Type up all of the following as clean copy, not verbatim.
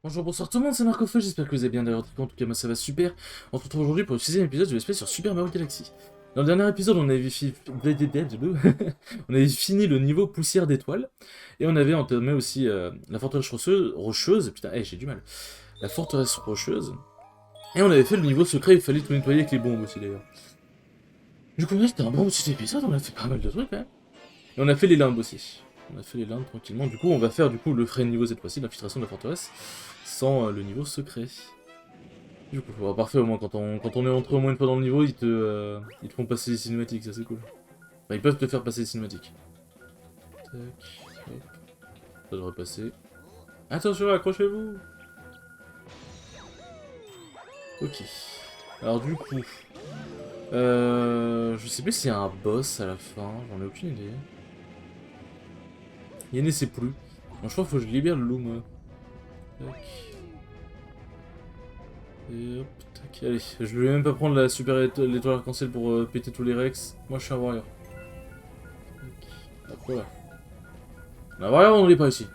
Bonjour, bonsoir tout le monde, c'est Marco Feu, j'espère que vous allez bien d'ailleurs. En tout cas, moi ça va super. On se retrouve aujourd'hui pour le 6ème épisode de l'espèce sur Super Mario Galaxy. Dans le dernier épisode, on avait, on avait fini le niveau poussière d'étoiles. Et on avait entamé aussi la forteresse rocheuse. Putain, j'ai du mal. La forteresse rocheuse. Et on avait fait le niveau secret, il fallait tout nettoyer avec les bombes aussi d'ailleurs. Du coup, là, c'était un bon petit épisode, on a fait pas mal de trucs quand même. Et on a fait les limbes aussi. On a fait les limbes tranquillement. Du coup, on va faire le vrai niveau cette fois-ci, l'infiltration de la forteresse, sans le niveau secret. Du coup, parfait, au moins quand on est entré au moins une fois dans le niveau, ils te font passer les cinématiques, ça c'est cool. Enfin, ils peuvent te faire passer les cinématiques. Tac, hop. Ça devrait passer. Attention, accrochez-vous. Ok. Alors du coup... je sais plus s'il y a un boss à la fin, j'en ai aucune idée. Yanné sait plus. Bon, je crois qu'il faut que je libère le Loom. Tac. Et hop, tac. Allez, je vais même pas prendre la super l'étoile arc-en-ciel pour péter tous les Rex. Moi je suis un warrior. Tac. Hop, voilà. Un warrior, on n'est pas ici.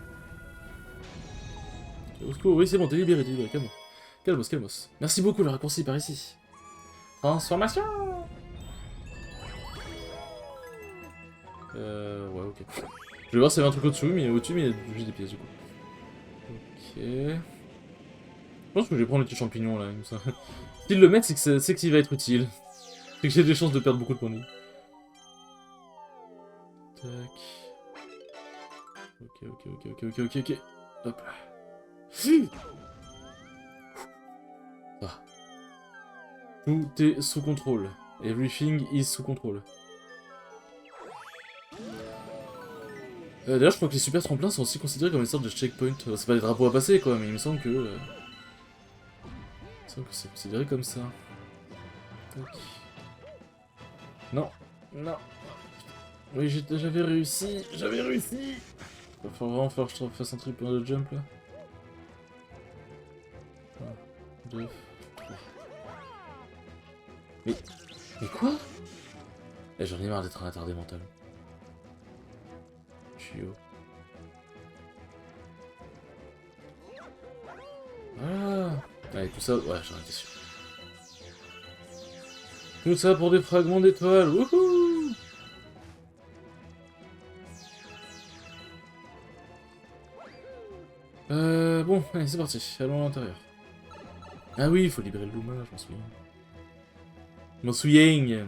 Au secours, oui, c'est bon, t'es libéré, calme-moi. Calmos, calmos. Merci beaucoup, le raccourci par ici. Transformation. Ouais, ok. Je vais voir s'il y avait un truc au-dessus, mais il y a juste des pièces du coup. Ok. Je pense que je vais prendre le petit champignon là, comme ça. S'ils le mettent, c'est qu'il va être utile. C'est que j'ai des chances de perdre beaucoup de points de vie. Tac. Ok. Hop là. Ah. Tout est sous contrôle. Everything is sous contrôle. D'ailleurs, je crois que les super tremplins sont aussi considérés comme une sorte de checkpoint. C'est pas des drapeaux à passer, quoi, mais il me semble que... c'est considéré comme ça. Tac. Non. Non. Oui, j'avais réussi. J'avais réussi. Il va vraiment falloir que je fasse un triple de jump, là. 1, 2, 3. Mais... Mais quoi? J'en ai marre d'être un attardé mental. Tuyau. Ah. Allez, tout ça... Ouais, j'en étais sûr. Tout ça pour des fragments d'étoiles. Wouhou! Bon, allez, c'est parti. Allons à l'intérieur. Ah oui, il faut libérer le Luma, je m'en souviens. Je m'en souviens.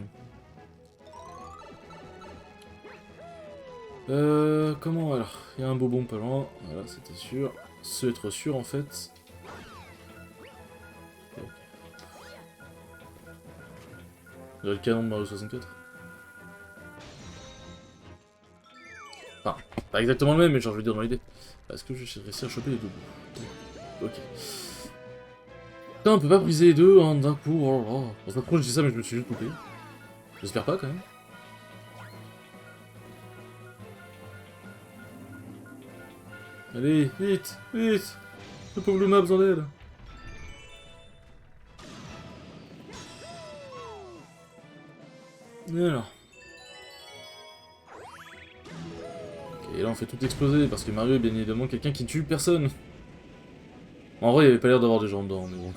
Comment alors? Il y a un bobon pas loin. Voilà, c'était sûr. C'est être sûr en fait. Okay. Le canon de Mario 64. Enfin, pas exactement le même, mais genre je veux dire dans l'idée. Est-ce que je vais réussir à choper les deux bouts? Ok. Putain, on peut pas briser les deux hein, d'un coup. Oh là là. Bon, c'est pas trop que je dis ça, mais je me suis juste coupé. J'espère pas quand même. Allez, vite, vite. Le pauvre Luma a besoin d'aide. Alors. Ok, et là on fait tout exploser parce que Mario est bien évidemment quelqu'un qui ne tue personne. En vrai, il avait pas l'air d'avoir des gens dedans, mais bon.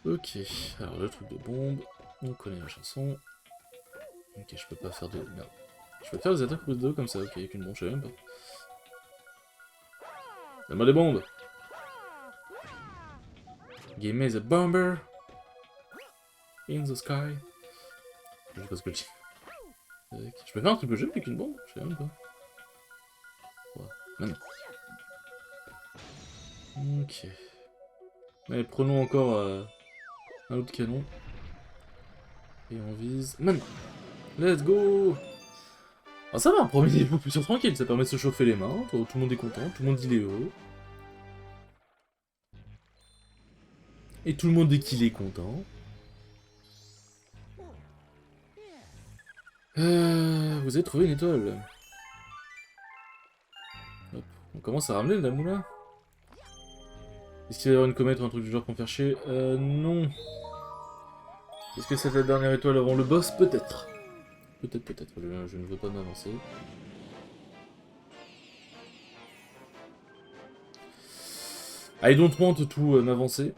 Ok, alors le truc de bombe, on connaît la chanson. Ok, je peux pas faire de... Non. Je peux faire des attaques de dos comme ça, ok, avec une bombe, je sais même pas. Donne-moi des bombes. Give me the bomber. In the sky. Je sais pas ce que je dis. Je peux faire un triple jump avec une bombe? Je sais même pas. Ouais, maintenant. Ok. Allez, prenons encore un autre canon. Et on vise... Maintenant. Let's go. Ah ça va, un premier niveau plus tranquille, ça permet de se chauffer les mains, tout le monde est content, tout le monde dit les heureux. Et tout le monde dit qu'il est content. Vous avez trouvé une étoile. Hop. On commence à ramener la moulin. Est-ce qu'il va y avoir une comète ou un truc du genre pour me faire chier? Non. Est-ce que c'est la dernière étoile avant le boss? Peut-être. Peut-être. Je ne veux pas m'avancer. I don't want to m'avancer.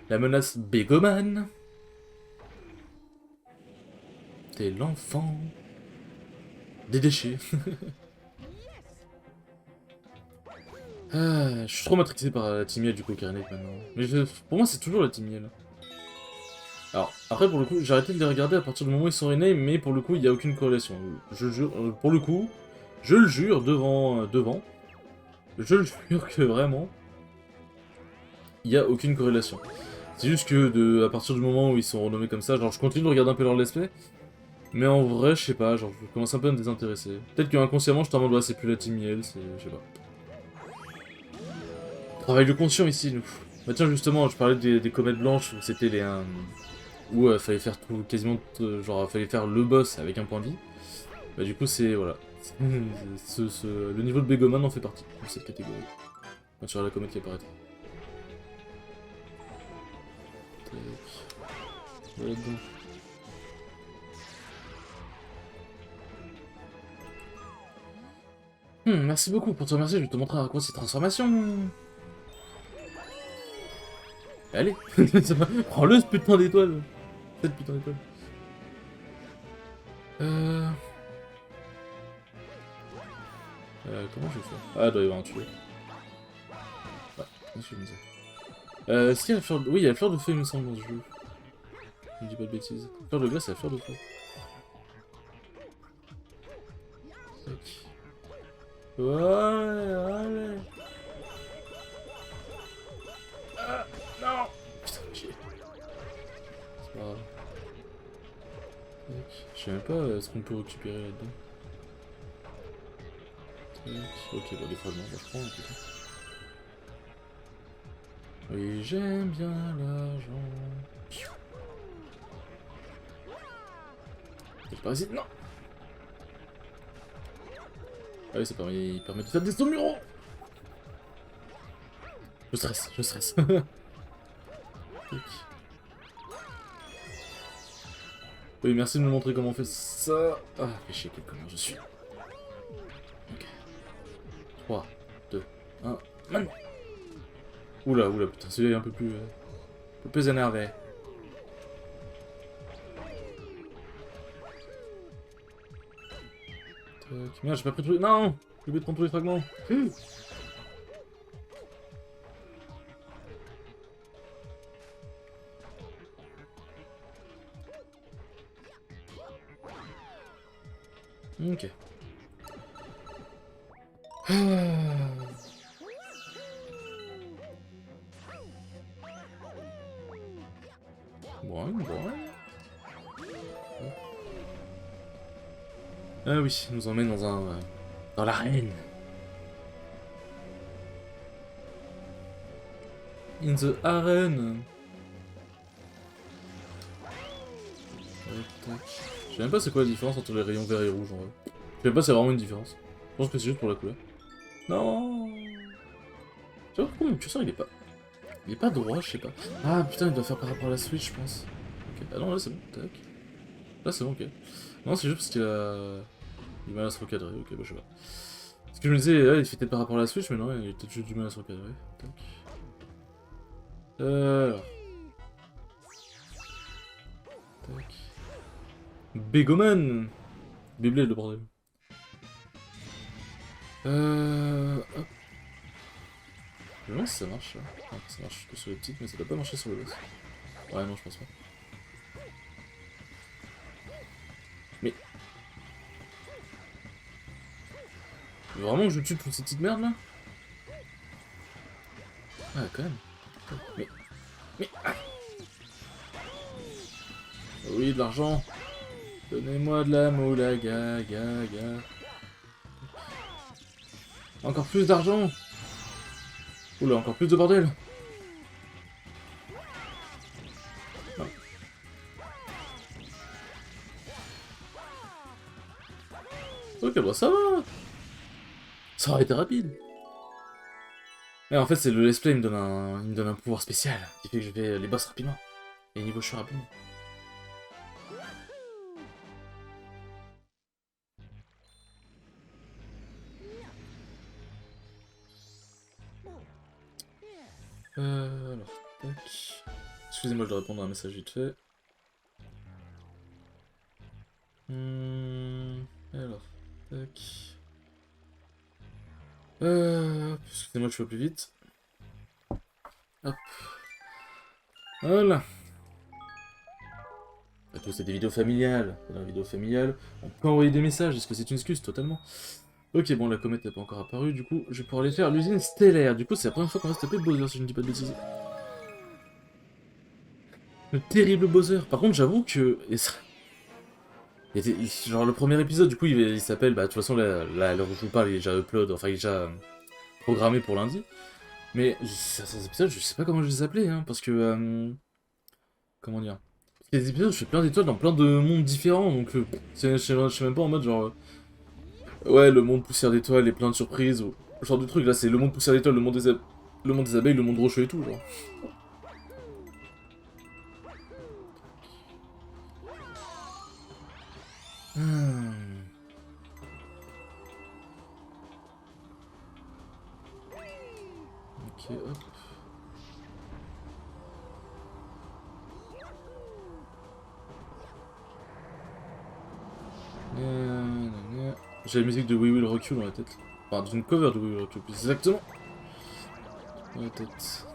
La menace Bégoman. T'es l'enfant des déchets. Ah, je suis trop matrixé par la team Yell du coup, Karenek maintenant. Mais pour moi, c'est toujours la team Yell. Alors, après, pour le coup, j'ai arrêté de les regarder à partir du moment où ils sont rename, mais pour le coup, il n'y a aucune corrélation. Je jure, pour le coup, je le jure devant, je le jure que vraiment, il n'y a aucune corrélation. C'est juste que à partir du moment où ils sont renommés comme ça, genre je continue de regarder un peu leur let's play, mais en vrai, je sais pas, genre je commence un peu à me désintéresser. Peut-être que inconsciemment, je suis en mode, ouais, c'est plus la team Yell, c'est... je sais pas. Travail de conscient ici, nous. Bah tiens, justement, je parlais des comètes blanches, où c'était les... où fallait faire tout, quasiment, genre fallait faire le boss avec un point de vie. Bah du coup, c'est... voilà. Le niveau de Begoman en fait partie, de cette catégorie. Quand tu auras la comète qui apparaît. Voilà dedans. Merci beaucoup. Pour te remercier, je vais te montrer à quoi ces transformations. Allez, prends-le ce putain d'étoile. Cette putain d'étoile. Comment je vais faire? Ah, il doit y avoir un tueur. Ouais, qu'est-ce que je me disais? Est-ce qu'il y a la fleur de... Oui, il y a la fleur de feu, il me semble, dans ce jeu. Je ne dis pas de bêtises. La fleur de glace, c'est la fleur de feu. Tac. Ouais, allez. Ah, non. Putain, chier. C'est pas grave. Tac. Je sais même pas ce qu'on peut récupérer là-dedans. Ok, bah des fragments, bah, je prends un peu. Oui, j'aime bien l'argent. C'est pas ici, non. Ah oui, ça permet, il permet de faire des sauts-muraux. Je stresse, je stresse. Oui, merci de me montrer comment on fait ça. Ah, fais chier, quel connard je suis. Ok. 3, 2, 1, maintenant. Oula, oula, putain, celui-là est un peu plus énervé. Tac. Merde, j'ai pas pris tous les... Non, j'ai oublié de prendre tous les fragments. Ok. Bon, bon. Ah oui, il nous emmène dans un... dans l'arène. In the arène. Tac. Je sais même pas c'est quoi la différence entre les rayons verts et rouges en vrai. Je sais même pas si c'est vraiment une différence. Je pense que c'est juste pour la couleur. Non. Tu vois pourquoi mon curseur il est pas... Il est pas droit, je sais pas. Ah putain, il doit faire par rapport à la Switch, je pense. Ok. Ah non, là c'est bon, tac. Là c'est bon, ok. Non, c'est juste parce qu'il a... du mal à se recadrer, ok, bah je sais pas. Parce que je me disais, là, il fait peut-être par rapport à la Switch, mais non, il a peut-être juste du mal à se recadrer. Tac. Alors. Tac. Begoman. Beyblade, le bordel. Hop. Je me demande si ça marche, là. Non, ça marche que sur les petites, mais ça doit pas marcher sur le boss. Ouais, non, je pense pas. Mais... Vraiment que je tue toutes ces petites merdes, là? Ah, quand même. Mais... Mais... Ah. Oui, de l'argent. Donnez-moi de la moulaga, gaga. Encore plus d'argent. Oula, encore plus de bordel. Non. Ok, bah ça va. Ça aurait été rapide. Mais en fait, c'est le let's play, il me donne un pouvoir spécial qui fait que je vais les boss rapidement. Et niveau je suis rapidement. Alors, tac. Excusez-moi, je dois répondre à un message vite fait. Alors, tac. Excusez-moi, je fais plus vite. Hop. Voilà. Après, c'est des vidéos familiales. Dans les vidéos familiales, on peut envoyer des messages. Est-ce que c'est une excuse? Totalement. Ok, bon, la comète n'est pas encore apparue. Du coup, je vais pouvoir aller faire l'usine stellaire. Du coup, c'est la première fois qu'on va se taper Bowser, si je ne dis pas de bêtises. Le terrible Bowser. Par contre, j'avoue que... genre, le premier épisode, du coup, il s'appelle... Bah, de toute façon, là, à l'heure où je vous parle, il est déjà upload. Enfin, il est déjà programmé pour lundi. Mais ces épisodes, je sais pas comment je les appelais, hein, parce que... comment dire? Parce qu'il y a des épisodes où je fais plein d'étoiles dans plein de mondes différents, donc je suis même pas en mode genre... ouais, le monde poussière d'étoiles et plein de surprises, ou ce genre de truc. Là, c'est le monde poussière d'étoiles, le monde des abeilles, le monde rocheux et tout, genre. Hmm. Ok, hop. J'ai la musique de We Will Rock You dans la tête. Enfin, d'une cover de We Will Rock You, plus exactement. Dans la tête.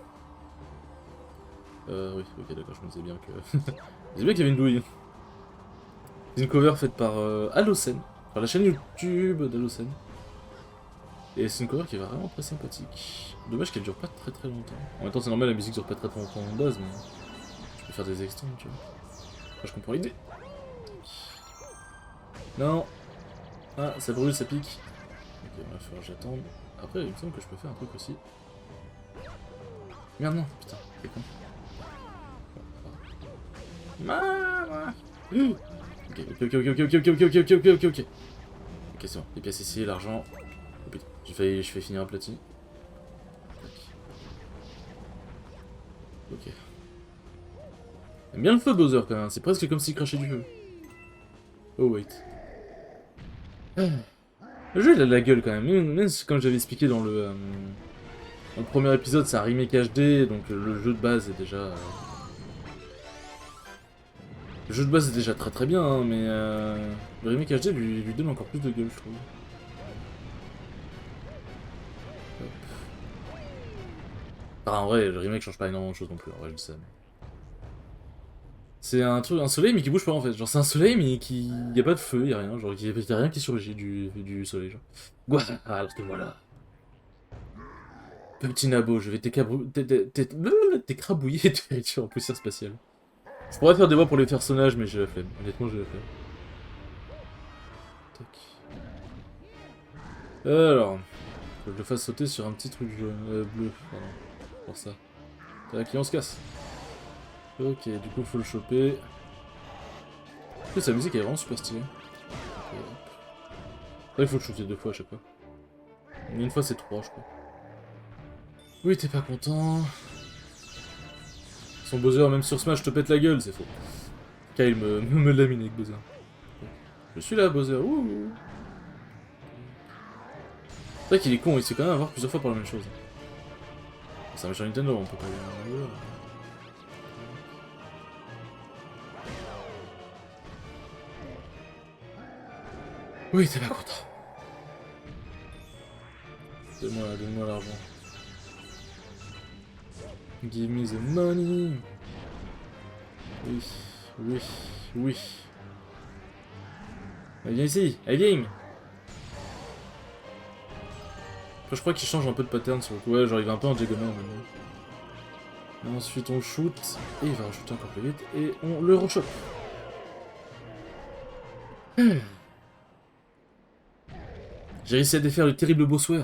Oui, ok, d'accord, je me disais bien que... je me disais bien qu'il y avait une douille. C'est une cover faite par Allocen, par la chaîne YouTube d'Allocen. Et c'est une cover qui est vraiment très sympathique. Dommage qu'elle dure pas très très longtemps. En même temps, c'est normal, la musique dure pas très très longtemps en base, mais je peux faire des extends, tu vois. Enfin, je comprends l'idée. Non. Ah, ça brûle, ça pique. Ok, il va falloir que j'attende. Après, il me semble que je peux faire un truc aussi. Merde, non, putain, c'est con. Ok, ok, ok, ok, ok, ok, ok, ok, ok, ok, ok, ok. Ok, c'est bon. Les pièces ici, l'argent. Oh putain, je fais finir aplati. Ok. J'aime bien le feu, Bowser, quand même. C'est presque comme s'il crachait du feu. Oh, wait. Le jeu, il a de la gueule, quand même. Même comme j'avais expliqué dans le premier épisode, c'est un remake HD, donc le jeu de base est déjà... le jeu de base est déjà très très bien, hein, mais le remake HD lui donne encore plus de gueule, je trouve. Enfin, en vrai, le remake change pas énormément de choses non plus, en vrai, je le sais. C'est un truc, un soleil mais qui bouge pas en fait. Genre, c'est un soleil mais qui. Y a pas de feu, y a rien. Genre, y a rien qui surgit du soleil, genre. Quoi? Ah, alors que voilà. Petit nabo, je vais t'écrabouiller et te réduire en poussière spatiale. Je pourrais faire des voix pour les personnages, mais j'ai la flemme. Honnêtement, j'ai la flemme. Tac. Alors. Faut que je le fasse sauter sur un petit truc jaune, bleu, pardon. Pour ça. Tac, et on se casse. Ok, du coup, faut le choper. En plus, sa musique est vraiment super stylée. Ok. Là, il faut le shooter deux fois à chaque fois. Une fois, c'est trois, je crois. Oui, t'es pas content. Son Bowser, même sur Smash, te pète la gueule, c'est faux. Kyle me lamine avec Bowser. Je suis là, Bowser, ouh. C'est vrai qu'il est con, il se fait quand même avoir plusieurs fois pour la même chose. C'est un méchant Nintendo, on peut pas lui... Oui, t'es pas content. Donne-moi l'argent. Give me the money. Oui, oui, oui. Elle vient ici, elle vient. Après, je crois qu'il change un peu de pattern sur le coup. Ouais, genre il va un peu en diagonale maintenant. Ensuite on shoot, et il va rajouter encore plus vite, et on le rechoppe. J'ai réussi à défaire le terrible Bowser.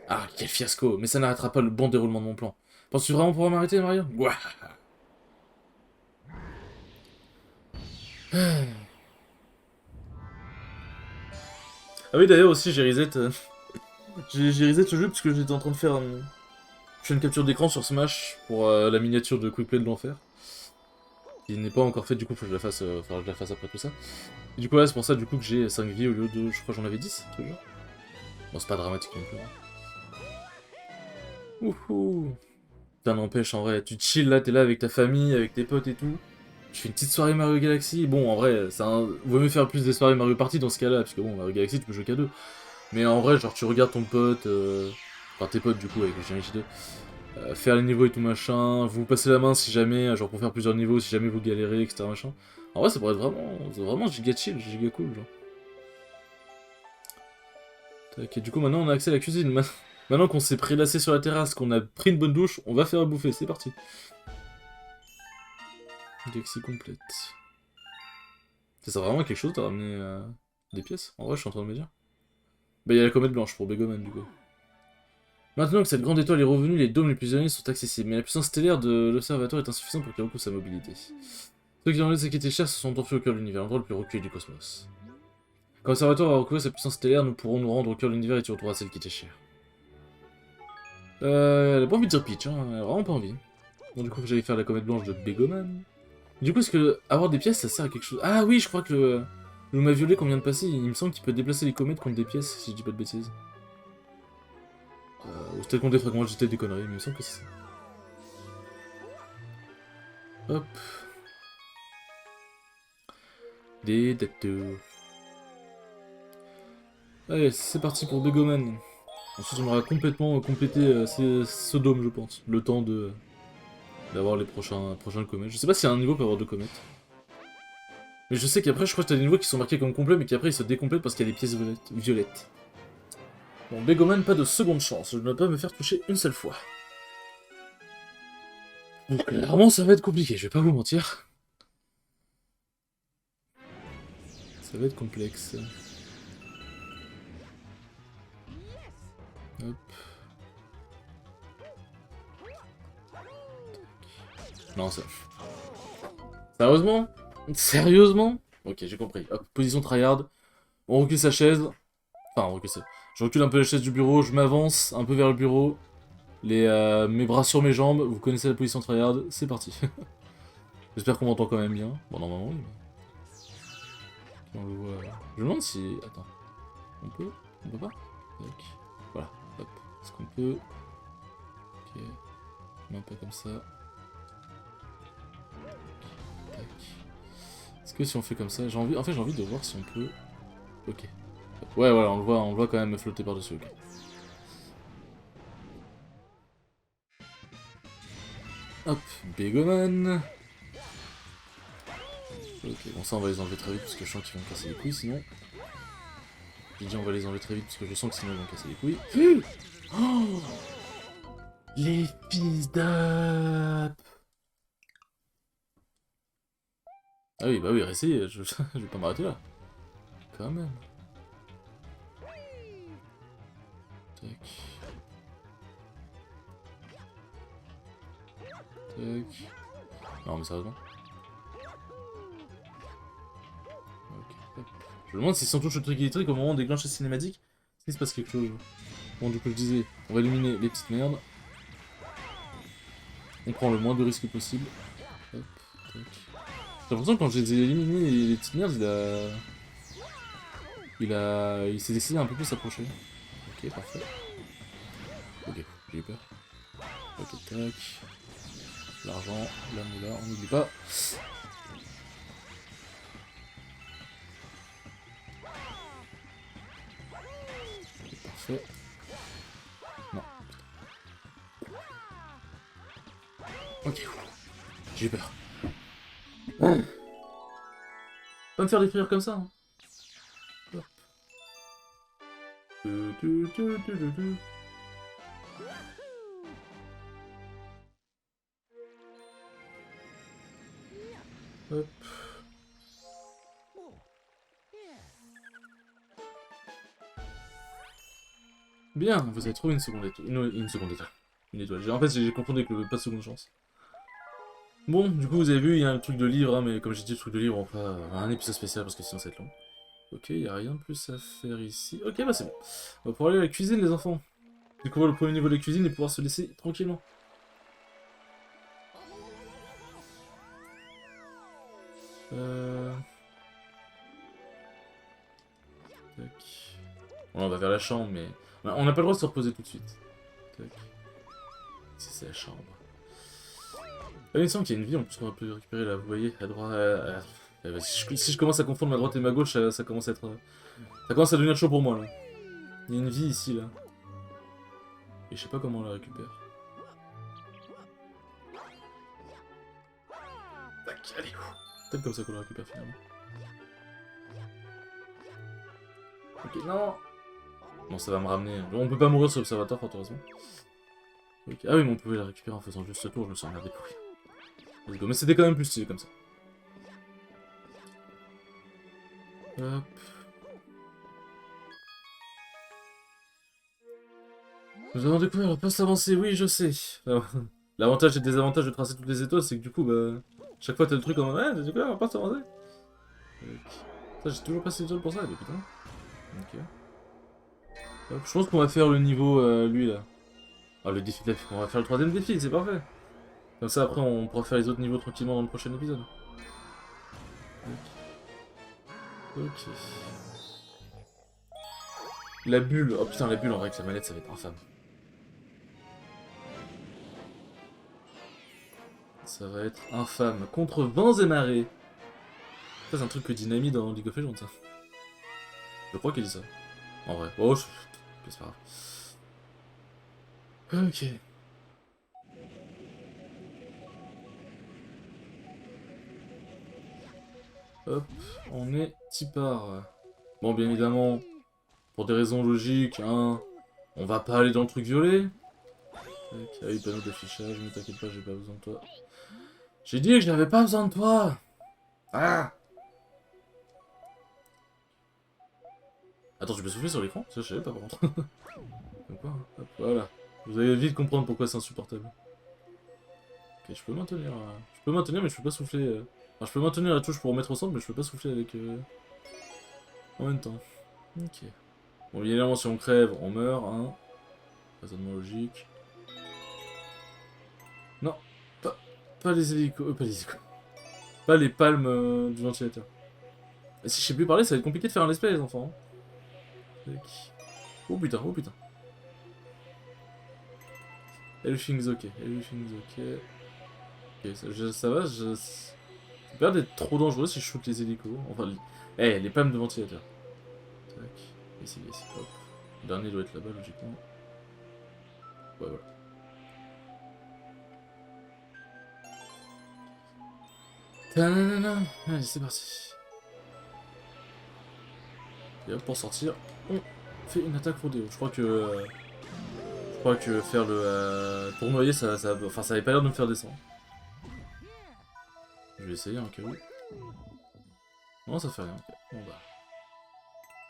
Ah, quel fiasco, mais ça n'arrêtera pas le bon déroulement de mon plan. Penses-tu vraiment pouvoir m'arrêter, Mario? Ouah. Ah oui, d'ailleurs aussi, j'ai reset... j'ai reset ce jeu parce que j'étais en train de faire je fais une capture d'écran sur Smash pour la miniature de Quick Play de l'enfer. Qui n'est pas encore faite, du coup, faut que je la fasse, que je la fasse après tout ça. Et du coup, là, c'est pour ça du coup que j'ai 5 vies au lieu de... Je crois que j'en avais 10, ce genre. Bon, c'est pas dramatique non plus. Wouhou. Ça n'empêche, en vrai, tu chill là, t'es là avec ta famille, avec tes potes et tout. Tu fais une petite soirée Mario Galaxy. Bon, en vrai, vaut mieux faire plus des soirées Mario Party dans ce cas-là, parce que bon, Mario Galaxy, tu peux jouer qu'à deux. Mais en vrai, genre, tu regardes ton pote, enfin tes potes du coup, avec les Shinichi 2, faire les niveaux et tout machin, vous passez la main si jamais, genre pour faire plusieurs niveaux, si jamais vous galérez, etc. machin. En vrai, ça pourrait être vraiment giga chill, giga cool, genre. Tac, et du coup, maintenant on a accès à la cuisine. Maintenant qu'on s'est prélassé sur la terrasse, qu'on a pris une bonne douche, on va faire à bouffer, c'est parti. Galaxie complète. Ça sert vraiment à quelque chose de ramener des pièces? En vrai, je suis en train de me dire. Bah, il y a la comète blanche pour Begoman, du coup. Maintenant que cette grande étoile est revenue, les dômes les plus éloignés sont accessibles, mais la puissance stellaire de l'observatoire est insuffisante pour qu'il recouvre sa mobilité. Ceux qui ont laissé quitter cher se sont enfuis au cœur de l'univers, l'endroit le plus reculé du cosmos. Quand l'observatoire va recouvrir sa puissance stellaire, nous pourrons nous rendre au cœur de l'univers et tu retrouveras celle qui était chère. Elle a pas envie de dire Peach, hein, elle a vraiment pas envie. Bon, du coup, j'allais faire la comète blanche de Begoman. Du coup, est-ce que avoir des pièces, ça sert à quelque chose? Ah oui, je crois que le mât violet qu'on vient de passer, il me semble qu'il peut déplacer les comètes contre des pièces, si je dis pas de bêtises. Ou peut-être contre des fragments, j'étais des conneries, mais il me semble que c'est ça. Hop. Des datos. Allez, c'est parti pour Begoman. Ensuite, on aura complètement complété ce dôme, je pense. Le temps de d'avoir les prochains comètes. Je sais pas si un niveau peut avoir deux comètes. Mais je sais qu'après, je crois que t'as des niveaux qui sont marqués comme complets, mais qu'après ils se décomplètent parce qu'il y a des pièces violettes. Bon, Begoman, pas de seconde chance. Je ne dois pas me faire toucher une seule fois. Donc, clairement, ça va être compliqué, je vais pas vous mentir. Ça va être complexe. Hop. Non, ça... Sérieusement? Sérieusement? Ok, j'ai compris. Hop, position tryhard. On recule sa chaise. Enfin, on recule ça. Je recule un peu la chaise du bureau, je m'avance un peu vers le bureau. Mes bras sur mes jambes, vous connaissez la position tryhard, c'est parti. J'espère qu'on m'entend quand même bien. Bon, normalement, oui. On le voit... Je me demande si... Attends. On peut? On peut pas? Tac. Voilà. Hop. Est-ce qu'on peut... Ok. Non, pas comme ça. Tac. Est-ce que si on fait comme ça... En fait, j'ai envie de voir si on peut... Ok. Ouais, voilà, on le voit quand même flotter par-dessus, ok. Hop, Begoman. Ok, bon ça on va les enlever très vite parce que je sens qu'ils vont me casser les couilles sinon. J'ai dit on va les enlever très vite parce que je sens que sinon ils vont me casser les couilles. Oh, les fils d'ap. Ah oui, bah oui, restez, je vais pas m'arrêter là. Quand même. Tac. Tac. Non mais sérieusement. Ok, hop. Je me demande si on touche le truc électrique au moment où on déclenche la cinématique, est-ce qu'il se passe quelque chose. Bon, du coup je disais, on va éliminer les petites merdes. On prend le moins de risques possible. Hop, tac. J'ai l'impression que quand je les ai éliminés, les petites merdes, il s'est décidé à un peu plus s'approcher. Ok, parfait. Ok, j'ai eu peur. Ok, tac. L'argent, la moula, on n'oublie pas. Ok, parfait. Non. Ok, j'ai eu peur. Pas me faire détruire comme ça. Hein. Hop. Tu, tu, tu, tu, tu, tu. Hop. Bien, vous avez trouvé une seconde étoile. Une seconde étoile. Une étoile. En fait, j'ai confondu avec le pas de seconde chance. Bon, du coup, vous avez vu, il y a un truc de livre, hein, mais comme j'ai dit, le truc de livre, on fera un épisode spécial parce que sinon, ça va être long. Ok, il n'y a rien de plus à faire ici. Ok, bah c'est bon. On va pouvoir aller à la cuisine, les enfants. Découvrir le premier niveau de la cuisine et pouvoir se laisser tranquillement. Tac. Bon, là, on va vers la chambre, mais... On n'a pas le droit de se reposer tout de suite. Tac. Si c'est la chambre. Ah, il me semble qu'il y a une vie, en plus qu'on peut récupérer là, vous voyez, à droite... si je commence à confondre ma droite et ma gauche, ça commence à être... Ça commence à devenir chaud pour moi, là. Il y a une vie ici, là. Et je sais pas comment on la récupère. Tac, allez, peut-être comme ça qu'on la récupère finalement. Ok, non. Bon, ça va me ramener. On peut pas mourir sur l'observatoire, fort heureusement. Okay. Ah oui, mais on pouvait la récupérer en faisant juste ce tour, je me suis emmerdé pour rien. Let's go. Mais c'était quand même plus stylé comme ça. Hop. Nous avons découvert le poste avancé, oui, je sais. L'avantage et le désavantage de tracer toutes les étoiles, c'est que du coup, bah... Chaque fois, t'as le truc en mode, ouais, t'as découvert le poste avancé. Ça, j'ai toujours passé l'étoile pour ça, mais putain. Ok. Hop, je pense qu'on va faire le niveau, lui, là. Ah, le défi de la... On va faire le troisième défi, c'est parfait. Comme ça, après, on pourra faire les autres niveaux tranquillement dans le prochain épisode. Ok. La bulle. Oh putain, la bulle, en vrai, avec la manette, ça va être infâme. Ça va être infâme. Contre vents et marées. Ça, c'est un truc que dit Nami dans League of Legends, ça. Je crois qu'elle dit ça. En vrai. Oh, c'est pas grave. Ok. Hop, on est tipar. Bon, bien évidemment, pour des raisons logiques, hein, on va pas aller dans le truc violet. Tac, ah oui, panneau d'affichage, ne t'inquiète pas, j'ai pas besoin de toi. J'ai dit que je n'avais pas besoin de toi. Ah! Attends, je peux souffler sur l'écran? Ça, je savais pas par contre. Comme quoi, hein. Hop, voilà. Vous allez vite comprendre pourquoi c'est insupportable. Ok, je peux maintenir. Je peux maintenir, mais je peux pas souffler. Enfin, je peux maintenir la touche pour remettre au centre, mais je peux pas souffler avec. En même temps. Ok. Bon, évidemment, si on crève, on meurt, hein. Raisonnement logique. Non, pas les hélicos. Pas les hélicos. Pas les palmes du ventilateur. Et si je sais plus parler, ça va être compliqué de faire un let's play, les enfants. Tac. Oh putain, oh putain. Everything's ok, everything's ok. Ok, ça va, ça a l'air d'être trop dangereux si je shoot les hélicos. Enfin, les palmes de ventilateur. Tac, ici, hop. Le dernier doit être là-bas, logiquement. Ouais, voilà. Tanana. Allez, c'est parti. Et hop, pour sortir, on fait une attaque rodéo. Je crois que faire le tournoyer, enfin, ça avait pas l'air de me faire descendre. Je vais essayer, en cas où. Non, ça fait rien. Okay. Bon bah.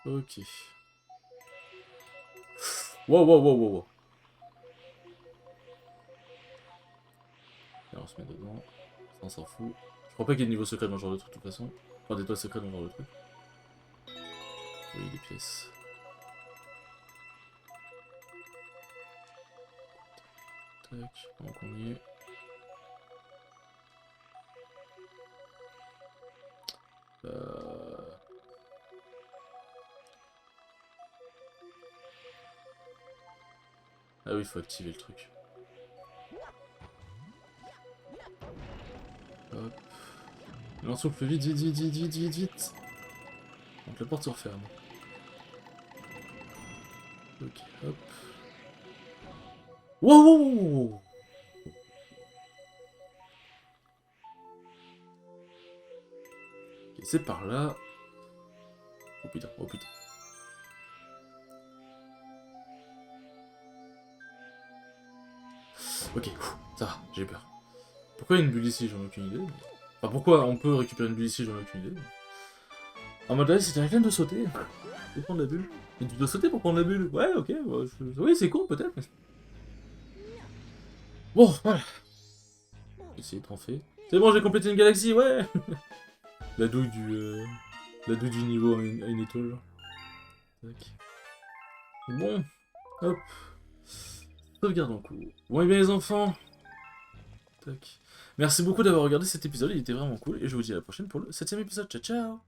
Ok. Wow, wow, wow, wow, wow. Et on se met dedans. Ça, on s'en fout. Je crois pas qu'il y ait de niveau secret dans ce genre de truc, de toute façon. Enfin, d'étoiles secrètes dans ce genre de truc. Oui, les pièces. Tac, donc on y est. Ah oui, il faut activer le truc. Hop. On souffle vite, vite, vite, vite, vite, vite, vite. Donc la porte se referme. Ok, hop. Wow, wow, wow, wow. Ok, c'est par là. Oh putain, oh putain. Ok, ça va, j'ai peur. Pourquoi il y a une bulle ici? J'en ai aucune idée. Enfin, pourquoi on peut récupérer une bulle ici? J'en ai aucune idée. En mode là, c'était rien de sauter. Pour prendre la bulle. Et tu dois sauter pour prendre la bulle. Ouais, ok. Ouais, oui, c'est con peut-être. Mais... Bon, voilà. Essayer de tromper. C'est bon, j'ai complété une galaxie, ouais. La douille du niveau à une étoile. Tac. Bon, hop. Sauvegarde en cours. Bon, et bien les enfants. Tac. Merci beaucoup d'avoir regardé cet épisode, il était vraiment cool. Et je vous dis à la prochaine pour le 7ème épisode. Ciao, ciao.